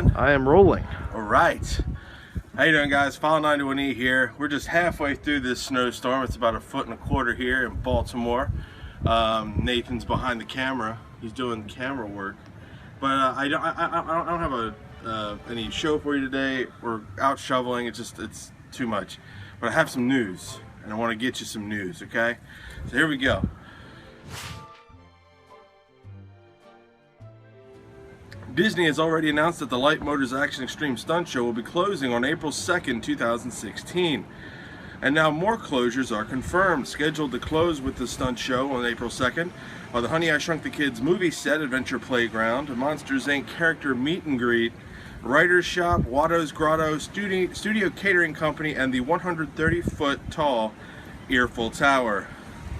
rolling? I am rolling. All right. How you doing, guys? File91e here. We're just halfway through this snowstorm. It's about 1.25 feet here in Baltimore. Nathan's behind the camera. He's doing camera work. But I don't have any show for you today. We're out shoveling. It's too much. But I have some news, and I want to get you some news, okay? So here we go. Disney has already announced that the Light Motors Action Extreme Stunt Show will be closing on April 2nd, 2016. And now more closures are confirmed. Scheduled to close with the stunt show on April 2nd are the Honey, I Shrunk the Kids movie set, Adventure Playground, Monsters Inc. character meet and greet, Writer's Shop, Watto's Grotto, Studio Catering Company, and the 130-foot tall Earful Tower.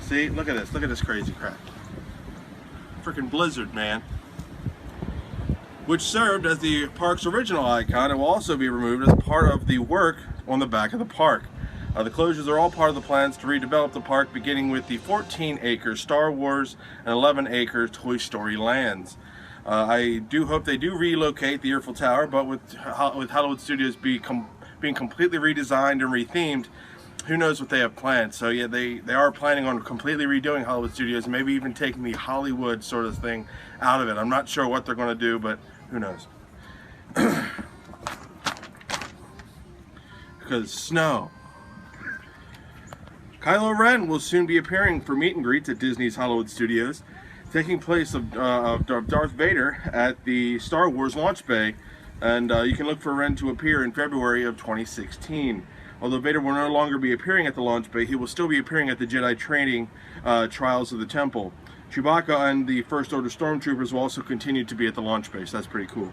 See, look at this crazy crap. Freaking blizzard, man. Which served as the park's original icon and will also be removed as part of the work on the back of the park. The closures are all part of the plans to redevelop the park, beginning with the 14-acre Star Wars and 11-acre Toy Story lands. I do hope they do relocate the Earful Tower, but with Hollywood Studios being completely redesigned and rethemed, who knows what they have planned. So yeah, they are planning on completely redoing Hollywood Studios, maybe even taking the Hollywood sort of thing out of it. I'm not sure what they're going to do, but who knows? Because snow. Kylo Ren will soon be appearing for meet and greets at Disney's Hollywood Studios, taking place of Darth Vader at the Star Wars launch bay, and you can look for Ren to appear in February of 2016. Although Vader will no longer be appearing at the launch bay, he will still be appearing at the Jedi training trials of the temple. Chewbacca and the First Order Stormtroopers will also continue to be at the launch bay, so that's pretty cool.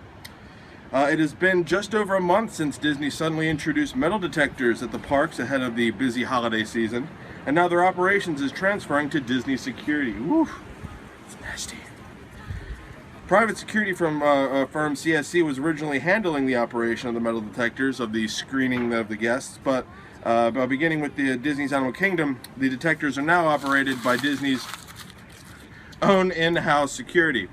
It has been just over a month since Disney suddenly introduced metal detectors at the parks ahead of the busy holiday season, and now their operations is transferring to Disney Security. Woo, it's nasty. Private security firm CSC was originally handling the operation of the metal detectors of the screening of the guests, but beginning with the Disney's Animal Kingdom, the detectors are now operated by Disney's own in-house security.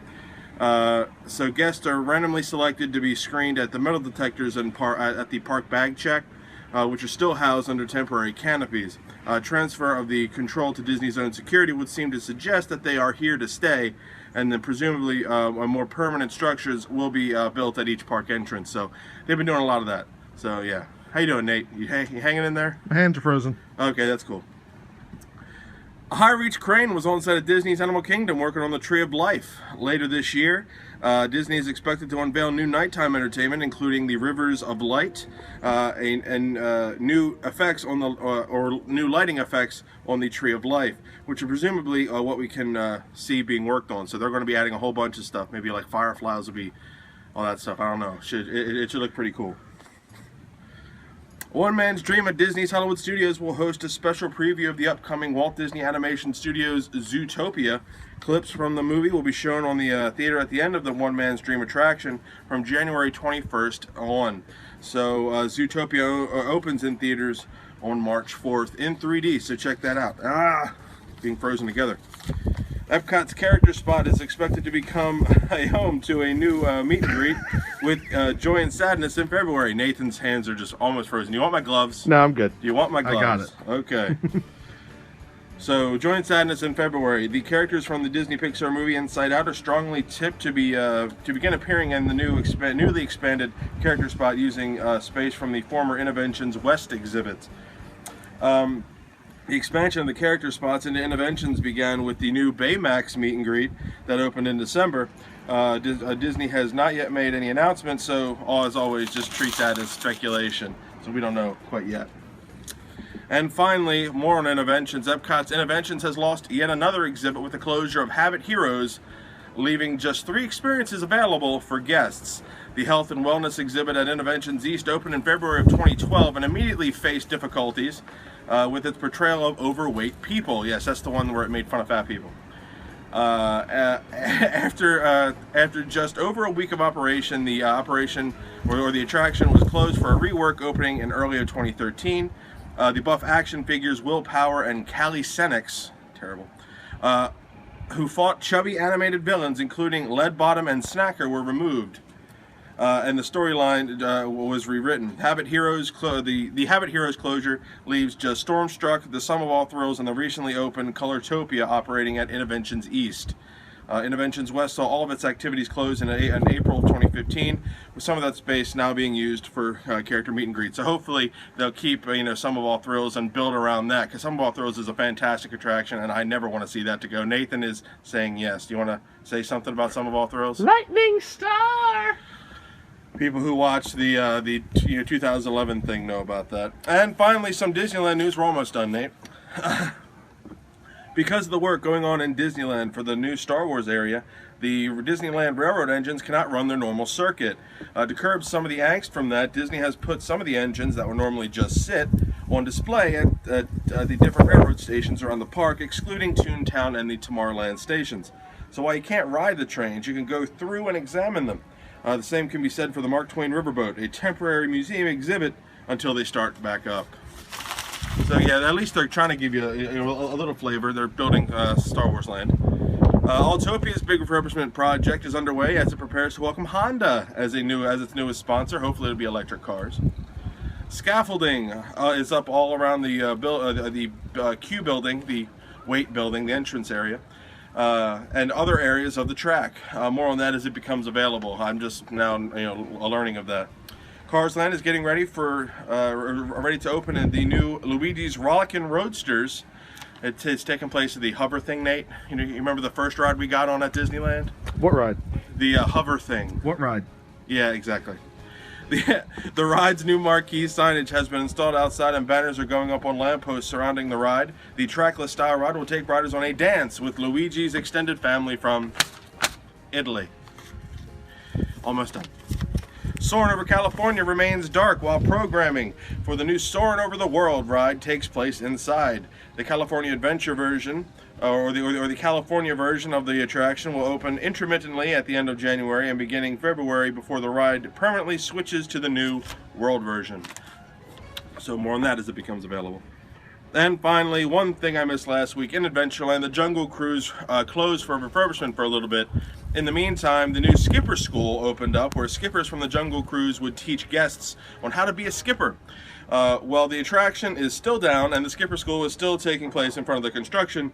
So guests are randomly selected to be screened at the metal detectors and at the park bag check, which are still housed under temporary canopies. Transfer of the control to Disney's own security would seem to suggest that they are here to stay, and then presumably more permanent structures will be built at each park entrance. So they've been doing a lot of that. So yeah, how you doing, Nate? You hanging in there? My hands are frozen. Okay, that's cool. A high-reach crane was on set at Disney's Animal Kingdom working on the Tree of Life. Later this year, Disney is expected to unveil new nighttime entertainment, including the Rivers of Light and new effects on the or new lighting effects on the Tree of Life, which are presumably what we can see being worked on. So they're going to be adding a whole bunch of stuff. Maybe like fireflies will be all that stuff. I don't know. It should look pretty cool. One Man's Dream at Disney's Hollywood Studios will host a special preview of the upcoming Walt Disney Animation Studios Zootopia. Clips from the movie will be shown on the theater at the end of the One Man's Dream attraction from January 21st on. So Zootopia opens in theaters on March 4th in 3D, so check that out. Being frozen together. Epcot's character spot is expected to become a home to a new meet and greet with Joy and Sadness in February. Nathan's hands are just almost frozen. You want my gloves? No, I'm good. You want my gloves? I got it. Okay. So, Joy and Sadness in February. The characters from the Disney Pixar movie Inside Out are strongly tipped to begin appearing in the newly expanded character spot using space from the former Interventions West exhibit. The expansion of the character spots into Interventions began with the new Baymax meet and greet that opened in December. Disney has not yet made any announcements, so as always, just treat that as speculation. So we don't know quite yet. And finally, more on Interventions. Epcot's Interventions has lost yet another exhibit with the closure of Habit Heroes, leaving just 3 experiences available for guests. The Health and Wellness exhibit at Interventions East opened in February of 2012 and immediately faced difficulties with its portrayal of overweight people. Yes, that's the one where it made fun of fat people. After just over a week of operation, the attraction was closed for a rework opening in early of 2013. The buff action figures Willpower and Calisthenics, terrible, who fought chubby animated villains including Leadbottom and Snacker, were removed. and the storyline was rewritten. Habit Heroes, the Habit Heroes closure leaves just Stormstruck, the Sum of All Thrills, and the recently opened Colortopia operating at Innoventions East. Innoventions West saw all of its activities close in April of 2015, with some of that space now being used for character meet and greet. So hopefully they'll keep Sum of All Thrills and build around that, because Sum of All Thrills is a fantastic attraction, and I never want to see that to go. Nathan is saying yes. Do you want to say something about Sum of All Thrills? Lightning Star! People who watch the 2011 thing know about that. And finally, some Disneyland news. We're almost done, Nate. Because of the work going on in Disneyland for the new Star Wars area, the Disneyland Railroad engines cannot run their normal circuit. To curb some of the angst from that, Disney has put some of the engines that would normally just sit on display at the different railroad stations around the park, excluding Toontown and the Tomorrowland stations. So while you can't ride the trains, you can go through and examine them. The same can be said for the Mark Twain Riverboat, a temporary museum exhibit until they start back up. So yeah, at least they're trying to give you a little flavor. They're building Star Wars Land. Zootopia big refurbishment project is underway as it prepares to welcome Honda as its newest sponsor. Hopefully it'll be electric cars. Scaffolding is up all around the Q building, the weight building, the entrance area. And other areas of the track. More on that as it becomes available. I'm just now learning of that. Cars Land is getting ready to open in the new Luigi's Rollickin' Roadsters. It's taking place at the hover thing, Nate. You remember the first ride we got on at Disneyland? What ride? The hover thing. What ride? Yeah, exactly. The ride's new marquee signage has been installed outside, and banners are going up on lampposts surrounding the ride. The trackless style ride will take riders on a dance with Luigi's extended family from Italy. Almost done. Soarin' over California remains dark while programming for the new Soarin' Over the World ride takes place inside. The California Adventure version, or the California version of the attraction, will open intermittently at the end of January and beginning February before the ride permanently switches to the new World version. So more on that as it becomes available. And finally, one thing I missed last week in Adventureland, the Jungle Cruise closed for refurbishment for a little bit. In the meantime, the new Skipper School opened up, where skippers from the Jungle Cruise would teach guests on how to be a skipper. Well, the attraction is still down, and the Skipper School is still taking place in front of the construction.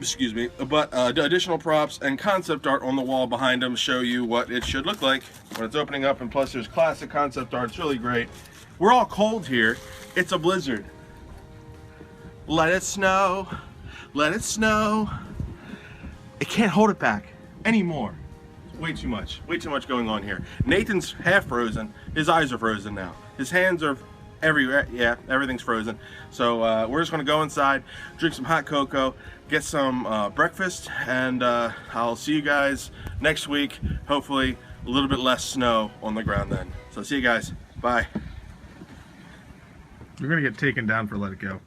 But additional props and concept art on the wall behind them show you what it should look like when it's opening up, and plus there's classic concept art. It's really great. We're all cold here. It's a blizzard. Let it snow. Let it snow. It can't hold it back anymore. Way too much going on here. Nathan's half frozen. His eyes are frozen now. His hands are everywhere. Yeah, everything's frozen. So we're just gonna go inside, drink some hot cocoa, get some breakfast, and I'll see you guys next week. Hopefully a little bit less snow on the ground then. So see you guys. Bye. You're gonna get taken down for Let It Go.